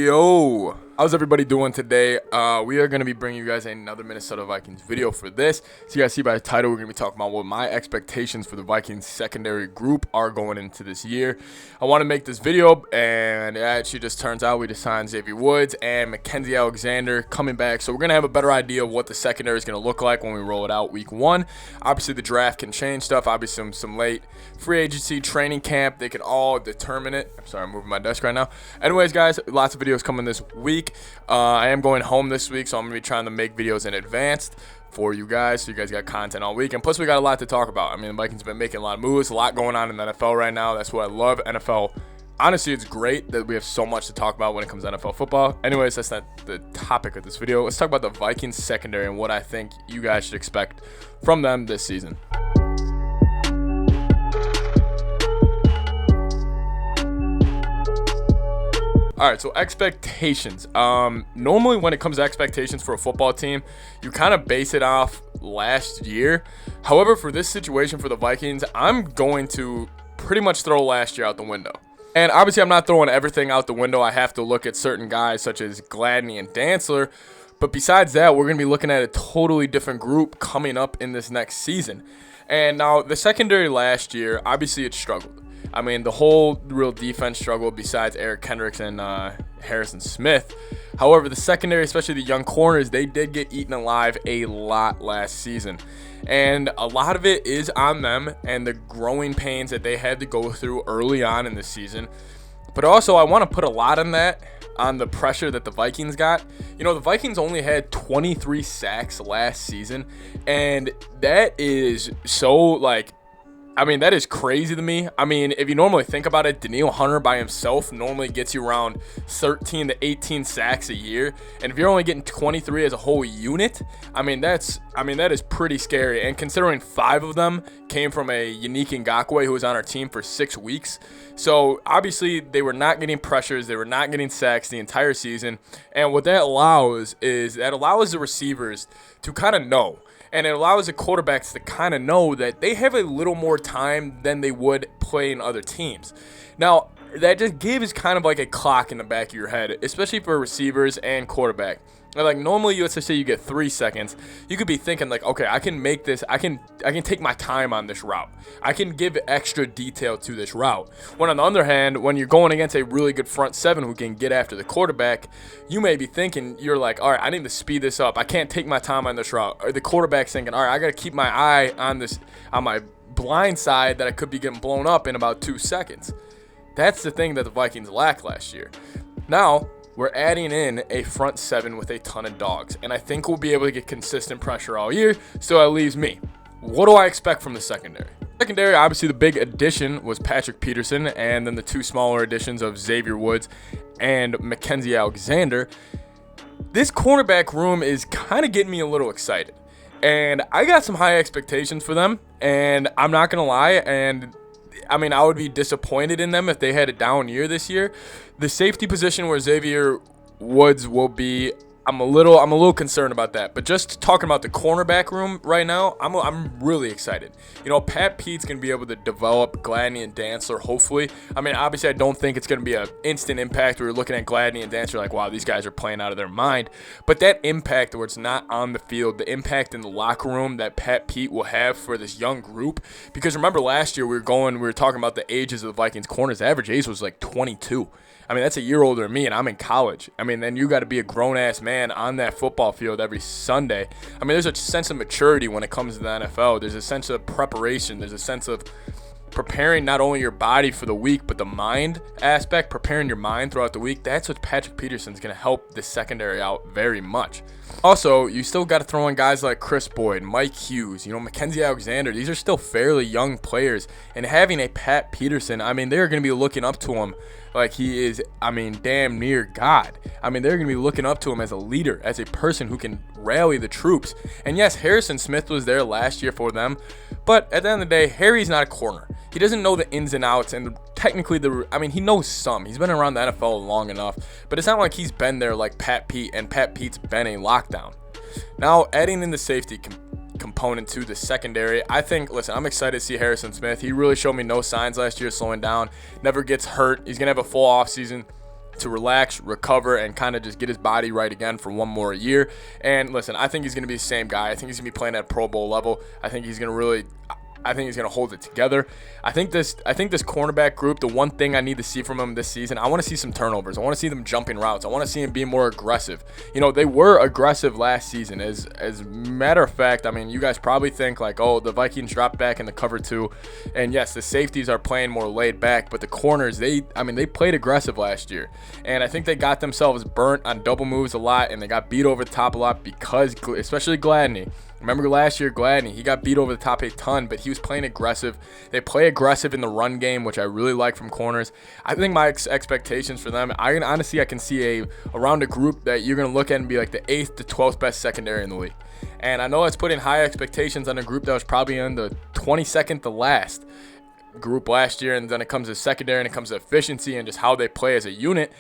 Yo, how's everybody doing today? We are going to be bringing you guys another Minnesota Vikings video for this. So you guys see by the title, we're going to be talking about what my expectations for the Vikings secondary group are going into this year. I want to make this video, and it actually just turns out we just signed Xavier Woods and Mackenzie Alexander coming back. So we're going to have a better idea of what the secondary is going to look like when we roll it out week one. Obviously, the draft can change stuff. Obviously, some late free agency, training camp, they can all determine it. I'm sorry, I'm moving my desk right now. Anyways, guys, lots of videos coming this week. I am going home this week, so I'm going to be trying to make videos in advance for you guys, so you guys got content all week. And plus, we got a lot to talk about. I mean, the Vikings have been making a lot of moves, a lot going on in the NFL right now. That's what I love. NFL, honestly, it's great that we have so much to talk about when it comes to NFL football. Anyways, that's not the topic of this video. Let's talk about the Vikings secondary and what I think you guys should expect from them this season. All right, so expectations. Normally when it comes to expectations for a football team, you kind of base it off last year. However, for this situation for the Vikings, I'm going to pretty much throw last year out the window. And obviously, I'm not throwing everything out the window. I have to look at certain guys such as Gladney and Dantzler. But besides that, we're going to be looking at a totally different group coming up in this next season. And now, the secondary last year, obviously, it struggled. I mean, the whole real defense struggled besides Eric Kendricks and Harrison Smith. However, the secondary, especially the young corners, they did get eaten alive a lot last season. And a lot of it is on them and the growing pains that they had to go through early on in the season. But also, I want to put a lot on that, on the pressure that the Vikings got. You know, the Vikings only had 23 sacks last season. And that is so, like, I mean, that is crazy to me. I mean, if you normally think about it, Danielle Hunter by himself normally gets you around 13 to 18 sacks a year. And if you're only getting 23 as a whole unit, that is pretty scary. And considering 5 of them came from a Unique Ngakoue who was on our team for 6 weeks. So obviously they were not getting pressures. They were not getting sacks the entire season. And what that allows is that allows the receivers to kind of know. And it allows the quarterbacks to kind of know that they have a little more time than they would playing other teams. Now, that just gives kind of like a clock in the back of your head, especially for receivers and quarterback. Like normally, let's just say you get 3 seconds, you could be thinking like, okay, I can make this, I can take my time on this route. I can give extra detail to this route. When on the other hand, when you're going against a really good front seven who can get after the quarterback, you may be thinking, you're like, all right, I need to speed this up. I can't take my time on this route. Or the quarterback's thinking, all right, I got to keep my eye on this, on my blind side that I could be getting blown up in about 2 seconds. That's the thing that the Vikings lacked last year. Now, we're adding in a front seven with a ton of dogs, and I think we'll be able to get consistent pressure all year, so that leaves me. What do I expect from the secondary? Secondary, obviously the big addition was Patrick Peterson, and then the 2 smaller additions of Xavier Woods and Mackenzie Alexander. This cornerback room is kind of getting me a little excited, and I got some high expectations for them, and I'm not going to lie, and I mean, I would be disappointed in them if they had a down year this year. The safety position where Xavier Woods will be, I'm a little concerned about that. But just talking about the cornerback room right now, I'm really excited. You know, Pat Pete's going to be able to develop Gladney and Dantzler, hopefully. I mean, obviously, I don't think it's going to be an instant impact. We were looking at Gladney and Dantzler like, wow, these guys are playing out of their mind. But that impact where it's not on the field, the impact in the locker room that Pat Pete will have for this young group. Because remember last year we were talking about the ages of the Vikings corners. The average age was like 22. I mean, that's a year older than me, and I'm in college. I mean, then you got to be a grown-ass man on that football field every Sunday. I mean, there's a sense of maturity when it comes to the NFL. There's a sense of preparation. There's a sense of preparing not only your body for the week, but the mind aspect, preparing your mind throughout the week. That's what Patrick Peterson's going to help the secondary out very much. Also, you still got to throw in guys like Chris Boyd, Mike Hughes, Mackenzie Alexander. These are still fairly young players. And having a Pat Peterson, I mean, they're going to be looking up to him like he is, damn near God. I mean, they're going to be looking up to him as a leader, as a person who can rally the troops. And yes, Harrison Smith was there last year for them. But at the end of the day, Harry's not a corner. He doesn't know the ins and outs, and technically, he knows some. He's been around the NFL long enough, but it's not like he's been there like Pat Pete, and Pat Pete's been a lockdown. Now, adding in the safety component to the secondary, I'm excited to see Harrison Smith. He really showed me no signs last year of slowing down, never gets hurt. He's going to have a full offseason. to relax, recover, and kind of just get his body right again for one more year. And listen, I think he's going to be the same guy. I think he's going to be playing at Pro Bowl level. I think he's going to hold it together. I think this cornerback group, the one thing I need to see from him this season, I want to see some turnovers. I want to see them jumping routes. I want to see him be more aggressive. You know, they were aggressive last season. As a matter of fact, I mean, you guys probably think like, oh, the Vikings dropped back in the cover 2. And yes, the safeties are playing more laid back, but the corners, they played aggressive last year. And I think they got themselves burnt on double moves a lot, and they got beat over the top a lot because, especially Gladney. Remember last year, Gladney, he got beat over the top a ton, but he was playing aggressive. They play aggressive in the run game, which I really like from corners. I think my expectations for them, I can see around a group that you're going to look at and be like the 8th to 12th best secondary in the league. And I know that's putting high expectations on a group that was probably in the 22nd to last group last year, and then it comes to secondary and it comes to efficiency and just how they play as a unit.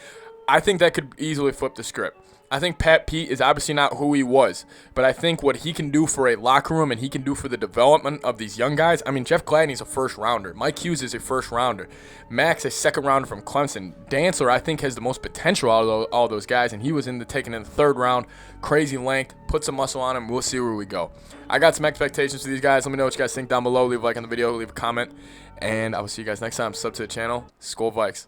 I think that could easily flip the script. I think Pat Pete is obviously not who he was, but I think what he can do for a locker room and he can do for the development of these young guys. I mean, Jeff Gladney's a first rounder. Mike Hughes is a first rounder. Max, a second rounder from Clemson. Dantzler, I think, has the most potential out of all those guys, and he was taken in the 3rd round. Crazy length. Put some muscle on him. We'll see where we go. I got some expectations for these guys. Let me know what you guys think down below. Leave a like on the video. Leave a comment. And I will see you guys next time. Sub to the channel. Skol Vikes.